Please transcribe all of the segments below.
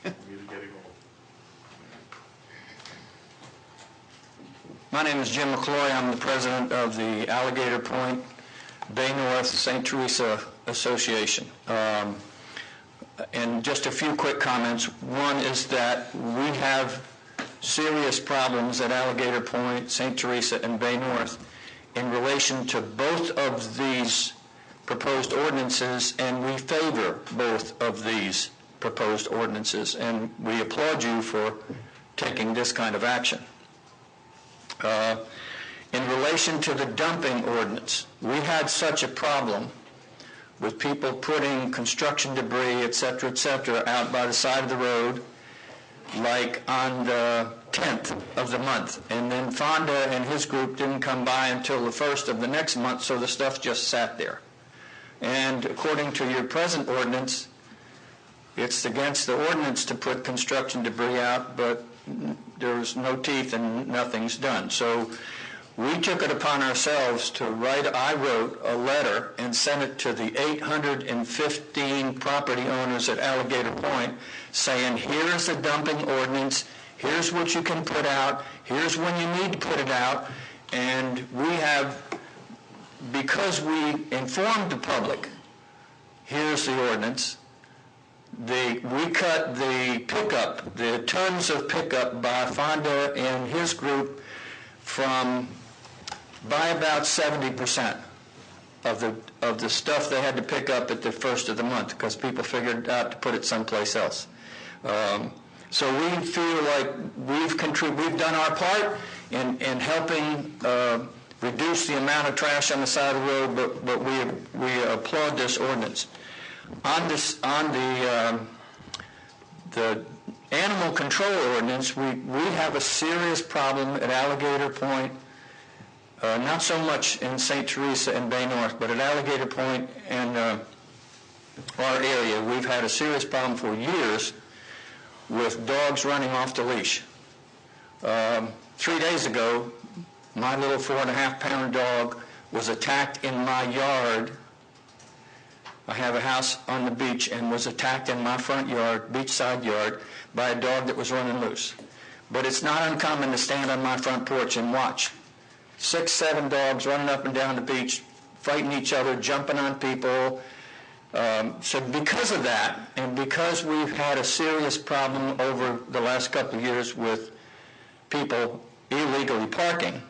We're getting old. My name is Jim McCloy. I'm the president of the Alligator Point Bay North St. Teresa Association. And just a few quick comments. One is that we have serious problems at Alligator Point, St. Teresa, and Bay North in relation to both of these proposed ordinances, and we favor both of these proposed ordinances, and we applaud you for taking this kind of action. In relation to the dumping ordinance, we had such a problem with people putting construction debris, et cetera, out by the side of the road, like on the 10th of the month. And then Fonda and his group didn't come by until the 1st of the next month, so the stuff just sat there. And according to your present ordinance, it's against the ordinance to put construction debris out, but there's no teeth and nothing's done. So we took it upon ourselves to I wrote a letter and sent it to the 815 property owners at Alligator Point saying, here's the dumping ordinance, here's what you can put out, here's when you need to put it out, and we have, because we informed the public, here's the ordinance. We cut the pickup, the tons of pickup by Fonda and his group by about 70% of the stuff they had to pick up at the first of the month, because people figured out to put it someplace else. So we feel like we've done our part in helping reduce the amount of trash on the side of the road, but we applaud this ordinance. On the animal control ordinance, we have a serious problem at Alligator Point, not so much in St. Teresa and Bay North, but at Alligator Point and our area, we've had a serious problem for years with dogs running off the leash. 3 days ago, my little 4.5-pound dog was attacked in my yard. I have a house on the beach, and was attacked in my front yard, beachside yard, by a dog that was running loose. But it's not uncommon to stand on my front porch and watch 6, 7 dogs running up and down the beach, fighting each other, jumping on people. So because of that, and because we've had a serious problem over the last couple of years with people illegally parking,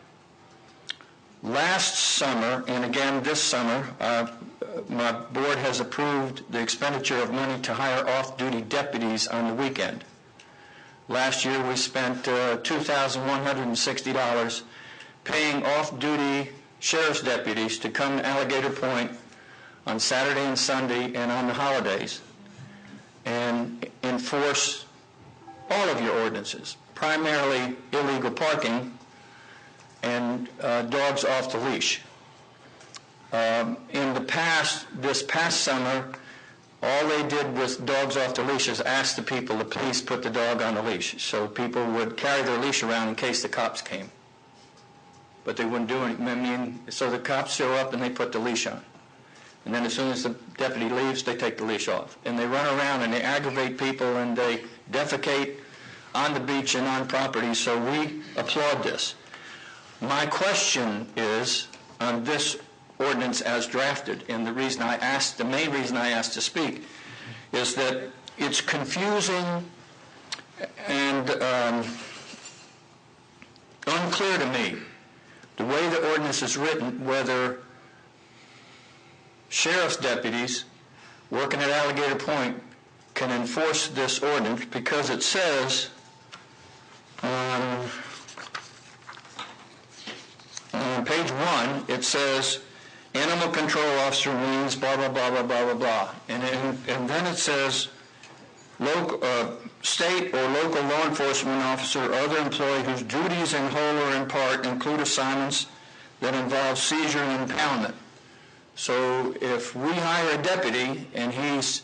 last summer, and again this summer, my board has approved the expenditure of money to hire off-duty deputies on the weekend. Last year we spent $2,160 paying off-duty sheriff's deputies to come to Alligator Point on Saturday and Sunday and on the holidays and enforce all of your ordinances, primarily illegal parking and dogs off the leash. In the past, this past summer, all they did with dogs off the leash is ask the people to please put the dog on the leash. So people would carry their leash around in case the cops came. But they wouldn't do anything. So the cops show up and they put the leash on. And then as soon as the deputy leaves, they take the leash off. And they run around and they aggravate people and they defecate on the beach and on property. So we applaud this. My question is on this ordinance as drafted, and the main reason I asked to speak is that it's confusing and unclear to me the way the ordinance is written, whether sheriff's deputies working at Alligator Point can enforce this ordinance, because it says on page 1, it says animal control officer means blah, blah, blah, blah, blah, blah, blah. And then it says state or local law enforcement officer or other employee whose duties in whole or in part include assignments that involve seizure and impoundment. So if we hire a deputy and he's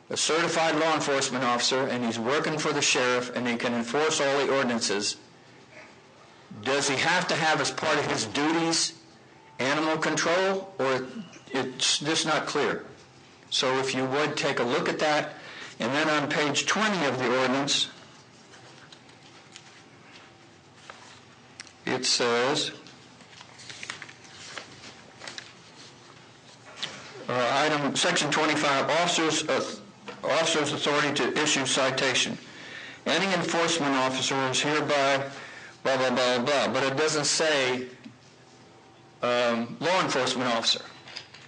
a certified law enforcement officer and he's working for the sheriff and he can enforce all the ordinances, does he have to have as part of his duties animal control, or it's just not clear? So if you would take a look at that And then on page 20 of the ordinance, it says, section 25, officer's authority to issue citation. Any enforcement officer is hereby blah, blah, blah, blah, but it doesn't say law enforcement officer.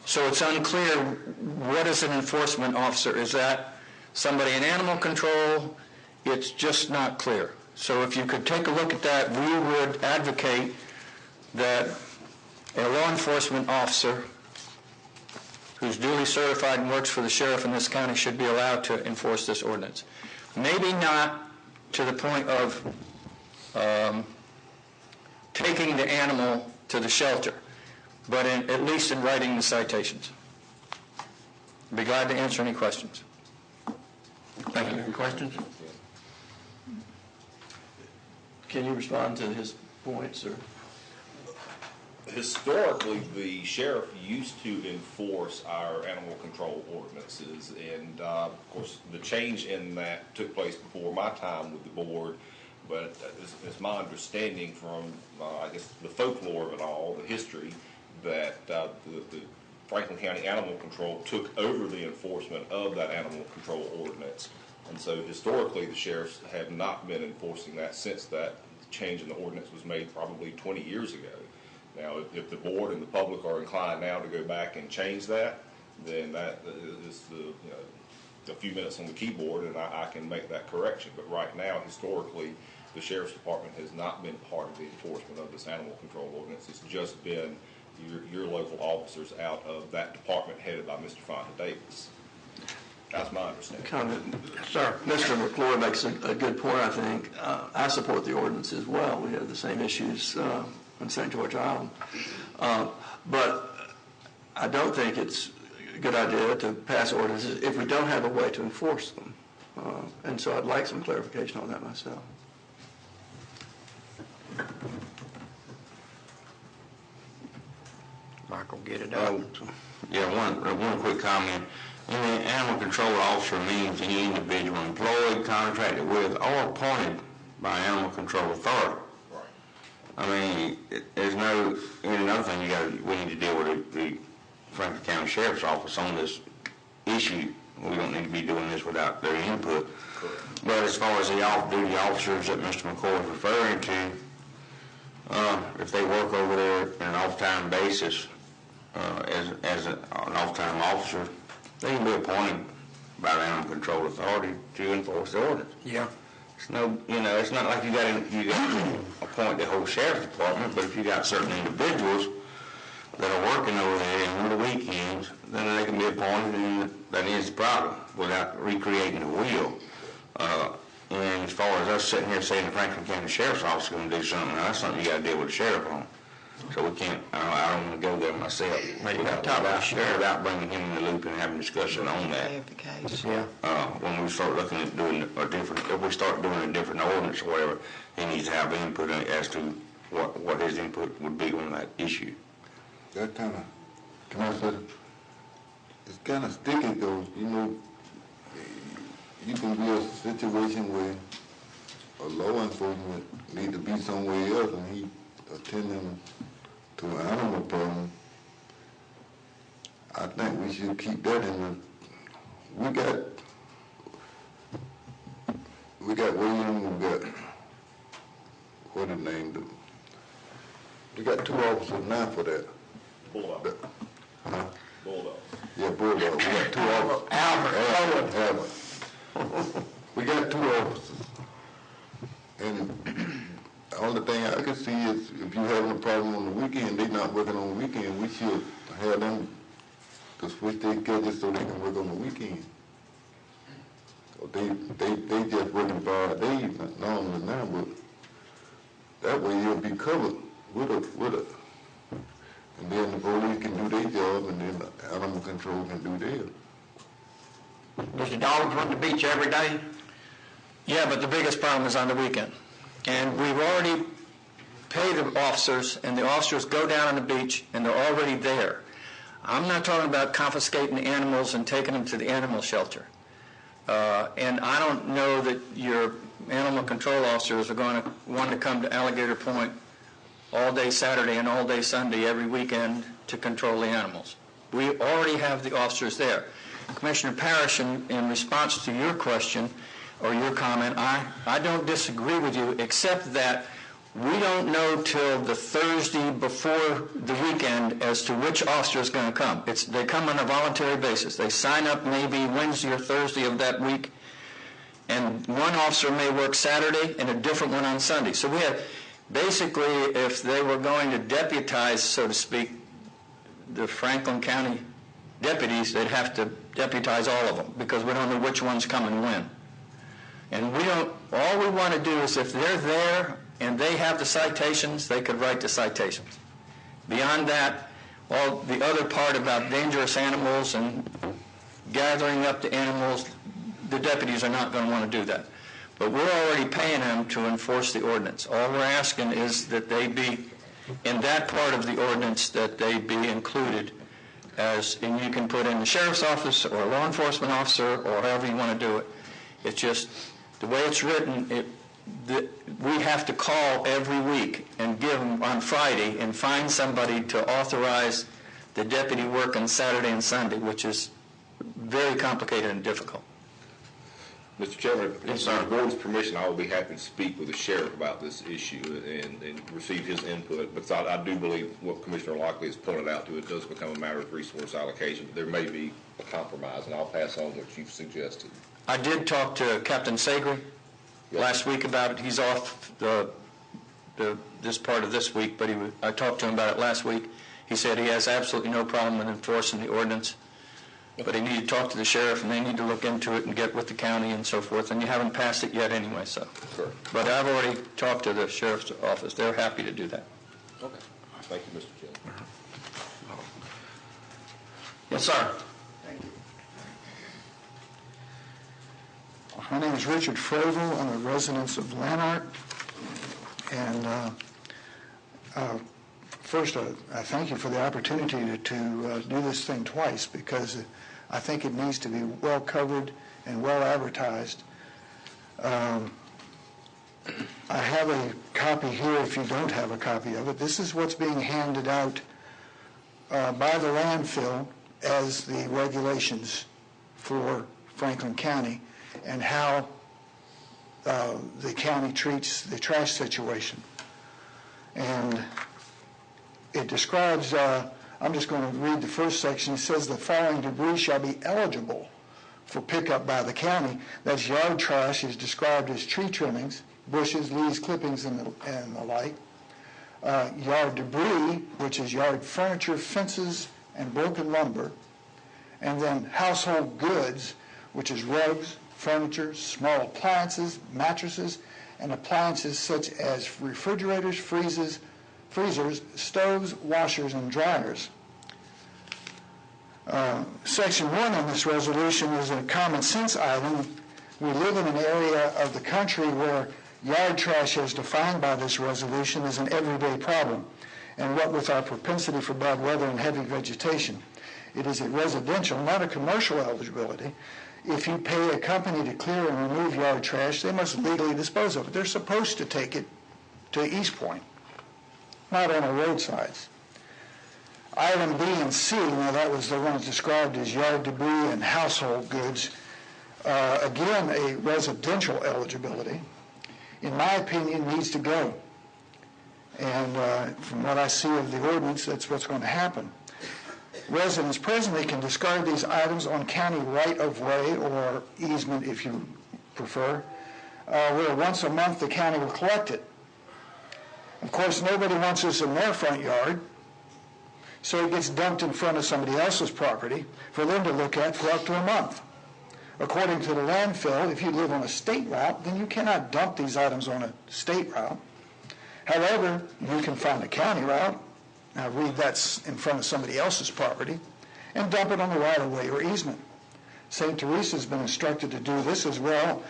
So it's unclear, what is an enforcement officer? Is that somebody in animal control? It's just not clear. So if you could take a look at that, we would advocate that a law enforcement officer who's duly certified and works for the sheriff in this county should be allowed to enforce this ordinance. Maybe not to the point of taking the animal to the shelter, but at least in writing the citations. Be glad to answer any questions. Thank you. Any questions? Can you respond to his points, or? Historically, the sheriff used to enforce our animal control ordinances, and of course, the change in that took place before my time with the board, but it's my understanding from, I guess, the folklore of it all, the history, that the Franklin County Animal Control took over the enforcement of that animal control ordinance. And so historically, the sheriffs have not been enforcing that since that change in the ordinance was made probably 20 years ago. Now, if the board and the public are inclined now to go back and change that, then that is a few minutes on the keyboard, and I can make that correction. But right now, historically, the sheriff's department has not been part of the enforcement of this animal control ordinance. It's just been your local officers out of that department headed by Mr. Fonda Davis. That's my understanding. Comment. Sir. Mr. McClure makes a good point, I think. I support the ordinance as well. We have the same issues in St. George Island. But I don't think it's a good idea to pass ordinances if we don't have a way to enforce them. And so I'd like some clarification on that myself. Michael, get it out. One quick comment. Any animal control officer means any individual employed, contracted with, or appointed by animal control authority. Right. I mean, there's another thing we need to deal with the Franklin County Sheriff's Office on this issue. We don't need to be doing this without their input. Correct. But as far as the off-duty officers that Mr. McCoy is referring to, if they work over there on an off-time basis as an off-time officer, they can be appointed by the Animal Control Authority to enforce the ordinance. Yeah. It's it's not like you got to appoint the whole sheriff's department, but if you got certain individuals that are working over there on the weekends, then they can be appointed, and that is the problem, without recreating the wheel. And as far as us sitting here saying the Franklin County Sheriff's Office is going to do something, that's something you got to deal with the sheriff on. So we can't, I don't want to go there myself without bringing him in the loop and having a discussion on that. When we start looking at doing if we start doing a different ordinance or whatever, he needs to have input as to what his input would be on that issue. That kind of, can I say, it's kind of sticky though, you can be a situation where a law enforcement need to be somewhere else and he attending to an animal problem. I think we should keep that in the, we got William, we got, what his name, we got 2 officers now for that. Bulldog. Huh? Bulldog. Yeah, Bulldog. We got 2 officers. Albert. We got 2 officers. And the only thing I can see is if you're having a problem on the weekend, they're not working on the weekend, we should have them to switch their schedules so they can work on the weekend. They just working 5 days normally now, but that way you'll be covered with a. And then the police can do their job, and then the animal control can do theirs. Does the dogs run the beach every day? Yeah, but the biggest problem is on the weekend. And we've already paid the officers, and the officers go down on the beach, and they're already there. I'm not talking about confiscating the animals and taking them to the animal shelter. And I don't know that your animal control officers are going to want to come to Alligator Point all day Saturday and all day Sunday every weekend to control the animals. We already have the officers there. Commissioner Parrish, in response to your question or your comment, I don't disagree with you, except that we don't know till the Thursday before the weekend as to which officer is going to come. They come on a voluntary basis. They sign up maybe Wednesday or Thursday of that week, and one officer may work Saturday and a different one on Sunday. So we have, basically, if they were going to deputize, so to speak, the Franklin County deputies, they'd have to deputize all of them because we don't know which one's coming when. And all we want to do is if they're there and they have the citations, they could write the citations. Beyond that, all the other part about dangerous animals and gathering up the animals, the deputies are not going to want to do that. But we're already paying them to enforce the ordinance. All we're asking is that they be, in that part of the ordinance, that they be included as, and you can put in the sheriff's office or a law enforcement officer or however you want to do it. It's just, the way it's written, we have to call every week and give them on Friday and find somebody to authorize the deputy work on Saturday and Sunday, which is very complicated and difficult. Mr. Chairman, with the board's permission, I will be happy to speak with the sheriff about this issue and receive his input, because I do believe what Commissioner Lockley has pointed out to, it does become a matter of resource allocation, but there may be a compromise, and I'll pass on what you've suggested. I did talk to Captain Sagri last week about it. He's off this part of this week, but I talked to him about it last week. He said he has absolutely no problem with enforcing the ordinance. But they need to talk to the sheriff, and they need to look into it and get with the county and so forth. And you haven't passed it yet anyway, so. Sure. But I've already talked to the sheriff's office. They're happy to do that. Okay. Thank you, Mr. Chairman. Yes, sir. Thank you. My name is Richard Fravel. I'm a resident of Lanark. And first, I thank you for the opportunity to do this thing twice, because I think it needs to be well covered and well advertised. I have a copy here if you don't have a copy of it. This is what's being handed out by the landfill as the regulations for Franklin County and how the county treats the trash situation. And it describes, I'm just going to read the first section. It says the following debris shall be eligible for pickup by the county. That's yard trash is described as tree trimmings, bushes, leaves, clippings, and the like. Yard debris, which is yard furniture, fences, and broken lumber. And then household goods, which is rugs, furniture, small appliances, mattresses, and appliances such as refrigerators, freezers, stoves, washers, and dryers. Section 1 on this resolution is a common sense item. We live in an area of the country where yard trash, as defined by this resolution, is an everyday problem. And what with our propensity for bad weather and heavy vegetation, it is a residential, not a commercial eligibility. If you pay a company to clear and remove yard trash, they must legally dispose of it. They're supposed to take it to East Point, not on our roadsides. Item B and C, now that was the ones described as yard debris and household goods. Again, a residential eligibility, in my opinion, needs to go. And from what I see of the ordinance, that's what's going to happen. Residents presently can discard these items on county right-of-way or easement, if you prefer, where once a month the county will collect it. Of course, nobody wants this in their front yard, so it gets dumped in front of somebody else's property for them to look at for up to a month. According to the landfill, if you live on a state route, then you cannot dump these items on a state route. However, you can find a county route, now read that's in front of somebody else's property, and dump it on the right-of-way or easement. St. Teresa's been instructed to do this as well.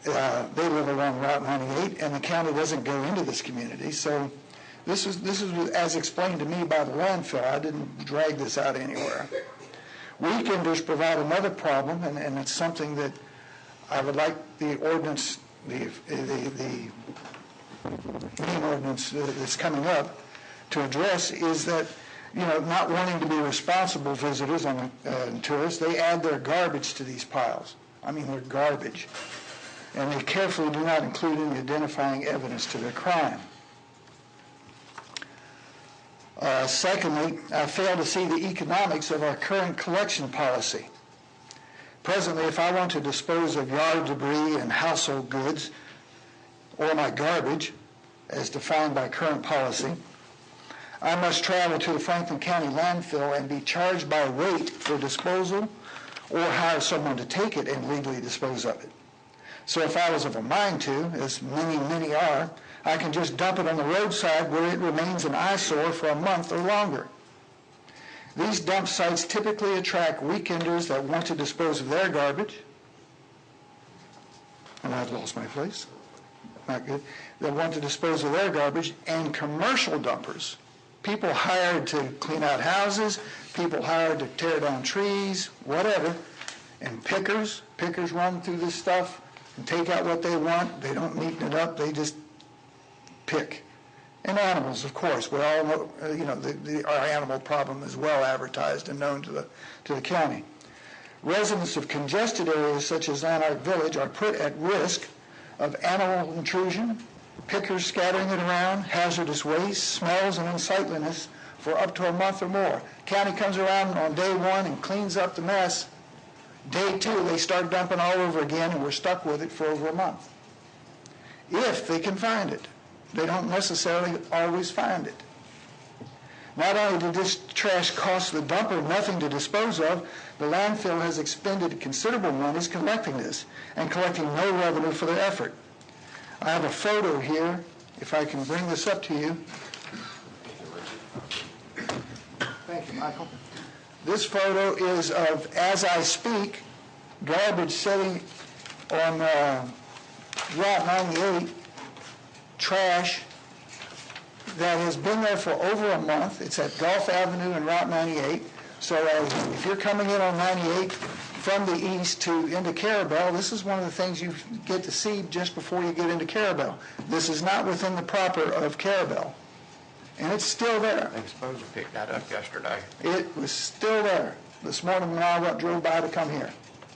They live along Route 98, and the county doesn't go into this community. So this is as explained to me by the landfill. I didn't drag this out anywhere. Weekenders provide another problem, and it's something that I would like the ordinance, the main ordinance that's coming up to address is that, not wanting to be responsible visitors and tourists, they add their garbage to these piles. I mean, their garbage. And they carefully do not include any identifying evidence to their crime. Secondly, I fail to see the economics of our current collection policy. Presently, if I want to dispose of yard debris and household goods, or my garbage, as defined by current policy, I must travel to the Franklin County landfill and be charged by weight for disposal, or hire someone to take it and legally dispose of it. So if I was of a mind to, as many are, I can just dump it on the roadside where it remains an eyesore for a month or longer. These dump sites typically attract weekenders that want to dispose of their garbage. And I've lost my place. Not good. That want to dispose of their garbage, and commercial dumpers. People hired to clean out houses, people hired to tear down trees, whatever. And pickers run through this stuff and take out what they want. They don't neaten it up, they just pick. And animals, of course. We all know, our animal problem is well advertised and known to the county. Residents of congested areas such as Lanark Village are put at risk of animal intrusion, pickers scattering it around, hazardous waste, smells, and unsightliness for up to a month or more. County comes around on day one and cleans up the mess. Day two, they start dumping all over again, and we're stuck with it for over a month. If they can find it. They don't necessarily always find it. Not only did this trash cost the dumper nothing to dispose of, the landfill has expended considerable monies collecting this and collecting no revenue for their effort. I have a photo here, if I can bring this up to you. Thank you, Michael. This photo is of, as I speak, garbage sitting on Route 98, trash that has been there for over a month. It's at Gulf Avenue and Route 98. So if you're coming in on 98 from the east into Carabel, this is one of the things you get to see just before you get into Carabel. This is not within the proper of Carabel. And it's still there. They supposed to pick that up yesterday. It was still there this morning when I drove by to come here.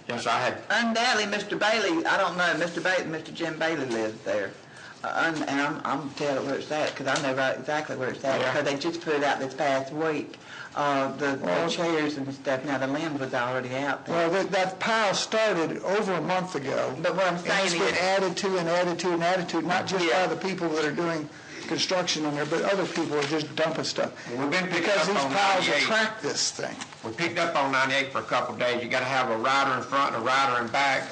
Yes, I had. Undoubtedly, Mr. Bailey, I don't know, Mr. Jim Bailey lives there. And I'm telling where it's at, because I know right exactly where it's at, Yeah. because they just put it out this past week. The chairs and stuff, now the limb was already out there. Well, that pile started over a month ago. But what I'm And saying it's been is, added to and added to and added to, not just Yeah. by the people that are doing construction in there, but other people are just dumping stuff. We've been picking Because up these on piles 98. attract this thing. We picked up on 98 for a couple of days. You got to have a rider in front and a rider in back.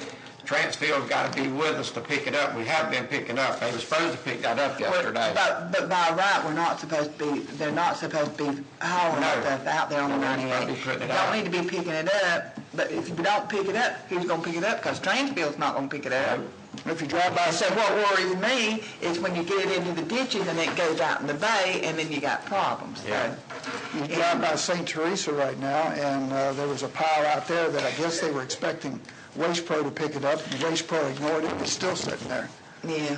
Transfield's got to be with us to pick it up. We have been picking up. They were supposed to pick that up yesterday. but by right, they're not supposed to be hauling No. stuff out there on the No, they're 98. supposed to be putting it You don't out. need to be picking it up, but if you don't pick it up, who's going to pick it up? Because Transfield's not going to pick it up. If you drive by, So what worries me is when you get it into the ditches and it goes out in the bay, and then you got problems. Yeah. you drive by St. Teresa right now, and there was a pile out there that I guess they were expecting Waste Pro to pick it up, and Waste Pro ignored it. It's still sitting there. Yeah.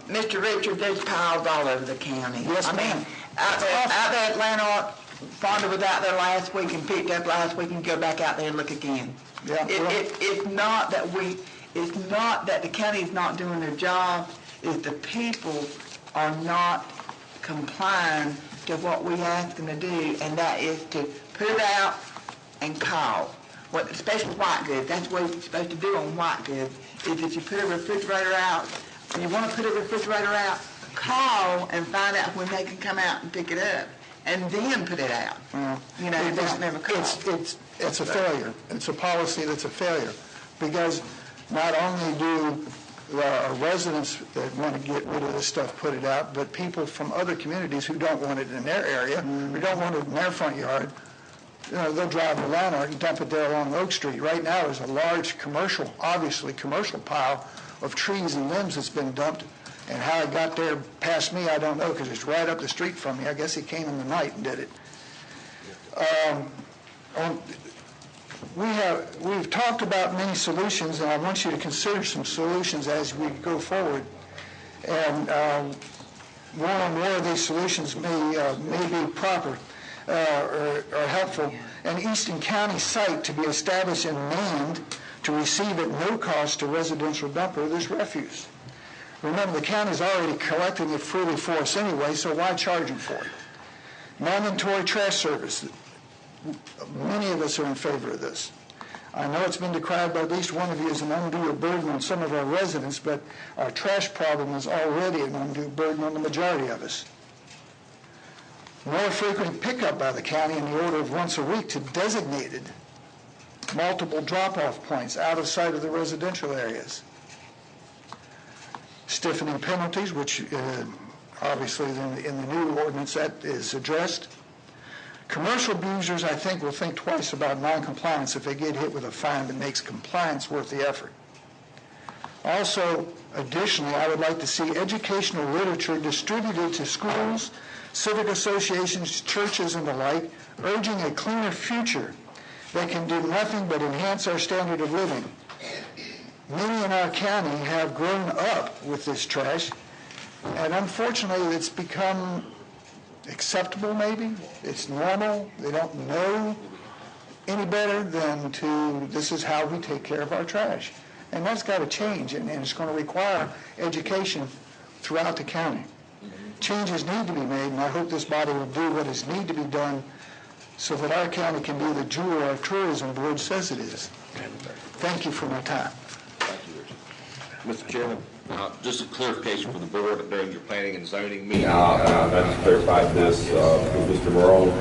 Mr. Richard, there's piles all over the county. Yes, I mean, ma'am. out there at Lanark, Fonda was out there last week and picked up last week, and go back out there and look again. Yeah, It's not that the county is not doing their job, it's the people are not complying to what we ask them to do, and that is to put it out and call. What, especially white goods, that's what you're supposed to do on white goods, is if you put a refrigerator out, and you want to put a refrigerator out, call and find out when they can come out and pick it up, and then put it out. You know, they don't never call. It's a failure. It's a policy that's a failure, because not only do residents that want to get rid of this stuff put it out, but people from other communities who don't want it in their area, who don't want it in their front yard, they'll drive to Lanark and dump it there along Oak Street. Right now, there's a large obviously commercial pile of trees and limbs that's been dumped. And how it got there past me, I don't know, because it's right up the street from me. I guess he came in the night and did it. We've talked about many solutions, and I want you to consider some solutions as we go forward. And one or more of these solutions may be proper or helpful. An Easton County site to be established and manned to receive at no cost a residential dumper of this refuse. Remember, the county's already collecting it freely for us anyway, so why charge them for it? Mandatory trash service. Many of us are in favor of this. I know it's been decried by at least one of you as an undue burden on some of our residents, but our trash problem is already an undue burden on the majority of us. More frequent pickup by the county in the order of once a week to designated multiple drop-off points out of sight of the residential areas. Stiffening penalties, which obviously in the new ordinance that is addressed. Commercial abusers, I think, will think twice about non-compliance if they get hit with a fine that makes compliance worth the effort. Also, additionally, I would like to see educational literature distributed to schools, civic associations, churches, and the like, urging a cleaner future that can do nothing but enhance our standard of living. Many in our county have grown up with this trash, and unfortunately it's become acceptable maybe. It's normal. They don't know any better than this is how we take care of our trash. And that's got to change, and it's going to require education throughout the county. Changes need to be made, and I hope this body will do what is need to be done so that our county can be the jewel our tourism board says it is. Thank you for my time. Mr. Chairman, just a clarification for the board during your planning and zoning meeting. I just clarified this with Mr. Morone.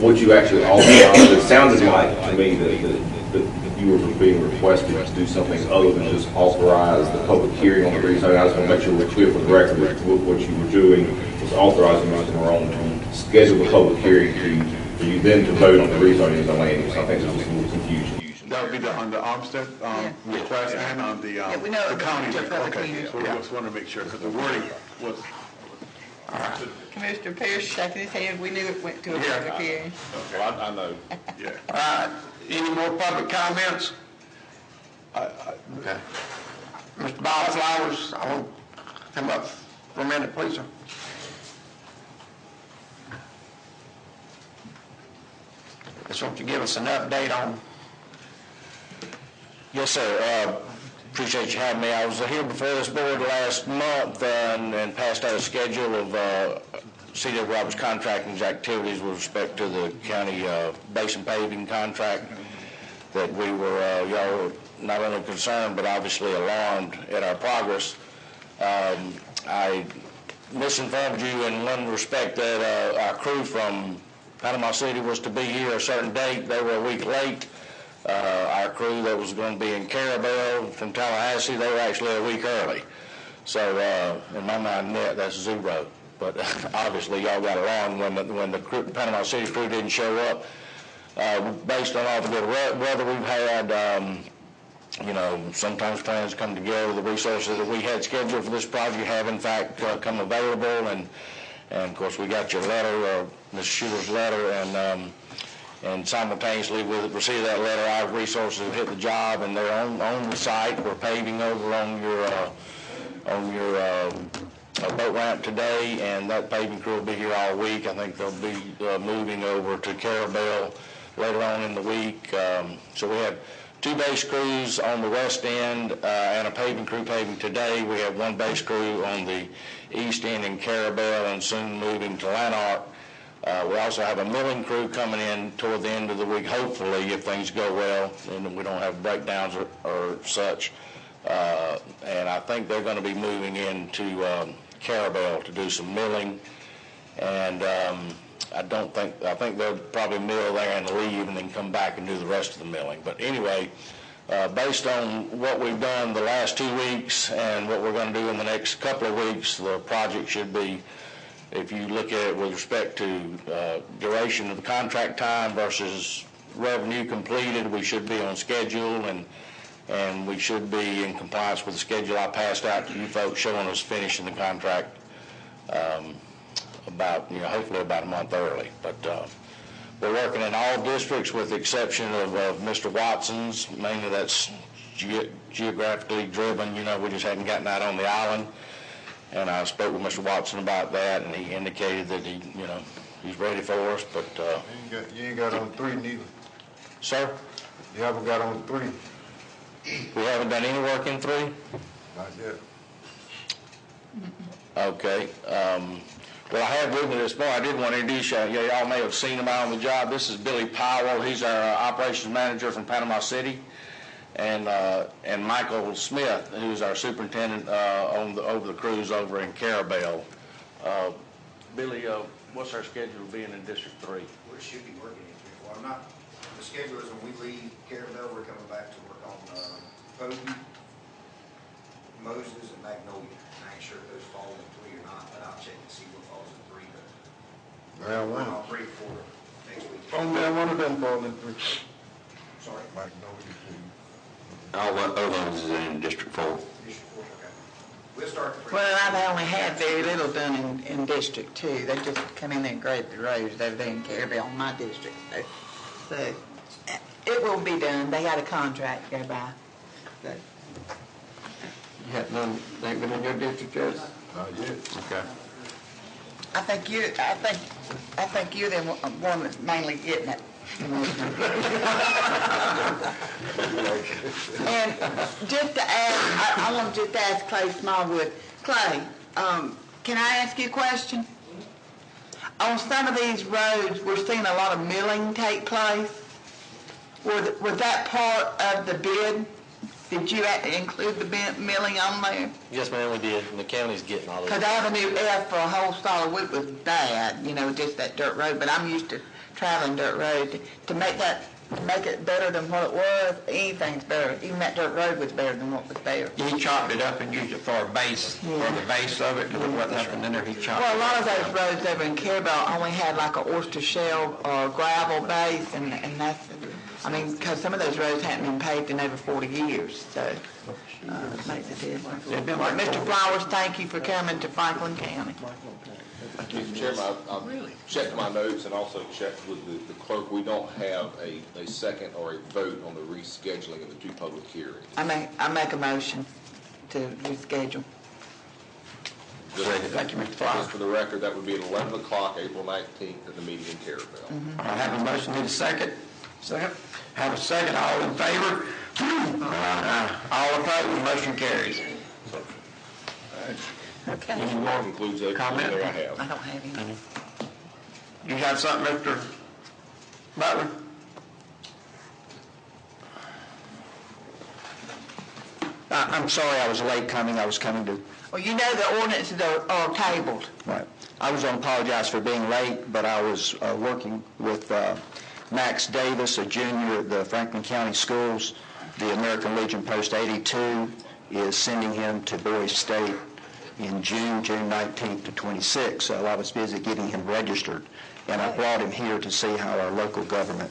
What you actually authorized, it sounded like to me that you were being requested to do something other than just authorize the public hearing on the rezoning. I just want to make sure we're clear for the record that what you were doing was authorizing Mr. Morone to schedule the public hearing for you then to vote on the rezoning of the land use. I think there's just a little confusion. That would be on the Armstead request and on the we know the county. the public Okay, hearing. so we just want to make sure, because the wording was, Commissioner Pierce shaking his head. We knew it went to a public hearing. Well, I know. yeah. All right, any more public comments? Okay. Mr. Bob Flowers, I want to come up for a minute, please, sir. Just want you to give us an update on. Yes, sir. Appreciate you having me. I was here before this board last month and passed out a schedule of C.W. Roberts Contracting's activities with respect to the county basin paving contract that we were, y'all were not only concerned but obviously alarmed at our progress. I misinformed you in one respect that our crew from Panama City was to be here a certain date. They were a week late. Our crew that was going to be in Carabel from Tallahassee, they were actually a week early. So in my mind, that's zero. But obviously, y'all got along when the Panama City crew didn't show up. Based on all the good weather we've had, you know, sometimes plans come together. The resources that we had scheduled for this project have, in fact, come available. And of course, we got your letter, Mr. Shooter's letter, and simultaneously with receipt of that letter, our resources have hit the job, and they're on the site. We're paving over on your boat ramp today, and that paving crew will be here all week. I think they'll be moving over to Carabel later on in the week. So we have 2 base crews on the west end and a paving crew paving today. We have 1 base crew on the east end in Carabel and soon moving to Lanark. We also have a milling crew coming in toward the end of the week, hopefully, if things go well and we don't have breakdowns or such. And I think they're going to be moving into Carabel to do some milling. And I think they'll probably mill there and leave and then come back and do the rest of the milling. But anyway, based on what we've done the last 2 weeks and what we're going to do in the next couple of weeks, the project should be, if you look at it with respect to duration of the contract time versus revenue completed, we should be on schedule, and we should be in compliance with the schedule I passed out to you folks, showing us finishing the contract about, hopefully about a month early. But We're working in all districts with the exception of Mr. Watson's. Mainly that's geographically driven. We just hadn't gotten out on the island. And I spoke with Mr. Watson about that, and he indicated that he's ready for us. But You ain't got on 3 neither. sir, You haven't got on 3. we haven't done any work in 3. Not yet. Okay. Well, I have with me this morning. I did want to introduce you. Y'all may have seen him out on the job. This is Billy Powell. He's our operations manager from Panama City, and Michael Smith, who's our superintendent over the cruise over in Carabel. Billy, what's our schedule being in District 3? We should be working in 3 or 4. The schedule is when we leave Carabel, we're coming back to work on Bogey, Moses, and Magnolia. I ain't sure if those fall in 3 or not, but I'll check and see what falls in 3. But Round we're 1. on 3 or 4 next week. Only one of them fall in 3. Sorry, Magnolia, too. All those is in District 4. District 4, okay. We'll start the 3. Well, I've only had very little done in District 2. They just come in there and grade the roads over there in Carabel, in my district. So it will be done. They got a contract to go by. So, You have none, they ain't been in your district yet? Not yet. Okay. I think you're the one that's mainly getting it. And just to ask, I want to just ask Clay Smallwood. Clay, can I ask you a question? On some of these roads, we're seeing a lot of milling take place. Was that part of the bid? Did you include the milling on there? Yes, ma'am, we did, and the county's getting all of Because it. Avenue F for a whole solid week was bad, just that dirt road, but I'm used to traveling dirt road. To make it better than what it was, anything's better. Even that dirt road was better than what was there. He chopped it up and used it for a base, for the base of it, to what happened in there, he chopped Well, a it lot of up. those roads over in Carabel only had like a oyster shell or gravel base, and that's, because some of those roads hadn't been paved in over 40 years, so it makes a difference. Mr. Flowers, thank you for coming to Franklin County. Mr. Chairman, I've checked my notes and also checked with the clerk. We don't have a second or a vote on the rescheduling of the 2 public hearings. I make a motion to reschedule. Thank you, Mr. Flowers. Just for the record, that would be at 11 o'clock, April 19th, at the meeting in Carabel. I have a motion, need a second? Second. Have a second, all in favor? All opposed, motion carries. Okay. Any more Concludes everything comment? there I have. I don't have any. You have something, Mr. Butler? I'm sorry I was late coming. I was coming to, Well, the ordinances are tabled. right. I was going to apologize for being late, but I was working with Max Davis, a junior at the Franklin County Schools. The American Legion Post 82 is sending him to Boise State in June 19th to 26th. So I was busy getting him registered, and I brought him here to see how our local government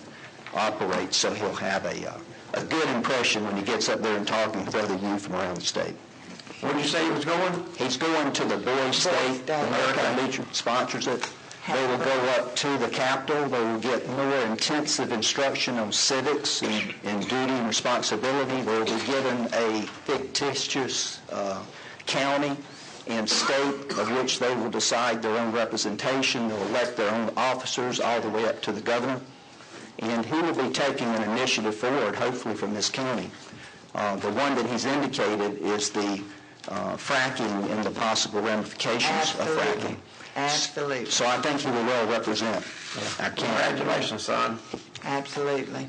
operates, so he'll have a good impression when he gets up there and talking with other youth from around the state. Where did you say he was going? He's going to the Boise State. State, American okay. Legion sponsors it. They will go up to the Capitol. They will get more intensive instruction on civics and duty and responsibility. They will be given a fictitious county and state of which they will decide their own representation. They'll elect their own officers all the way up to the governor. And he will be taking an initiative forward, hopefully from this county. The one that he's indicated is the fracking and the possible ramifications of fracking. Absolutely. So I think he will well represent our county. Congratulations, son. Absolutely.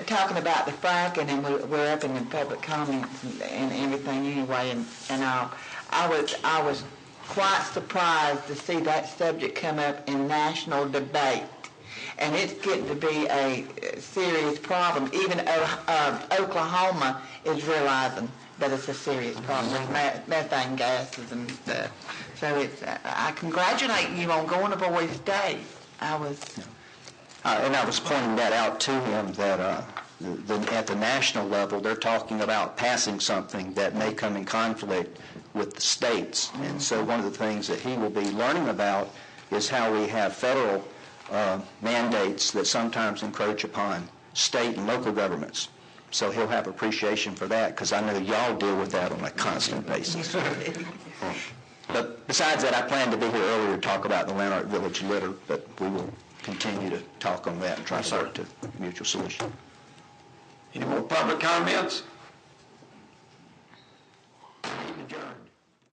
Talking about the fracking, and we're up in the public comments and everything anyway, and I was quite surprised to see that subject come up in national debate. And it's getting to be a serious problem. Even Oklahoma is realizing that it's a serious problem with methane gases and stuff. So I congratulate you on going to Boise State. And I was pointing that out to him that at the national level, they're talking about passing something that may come in conflict with the states. And so one of the things that he will be learning about is how we have federal mandates that sometimes encroach upon state and local governments. So he'll have appreciation for that, because I know y'all deal with that on a constant basis. But besides that, I plan to be here earlier to talk about the Lanark Village litter, but we will continue to talk on that and try to work to a mutual solution. Any more public comments?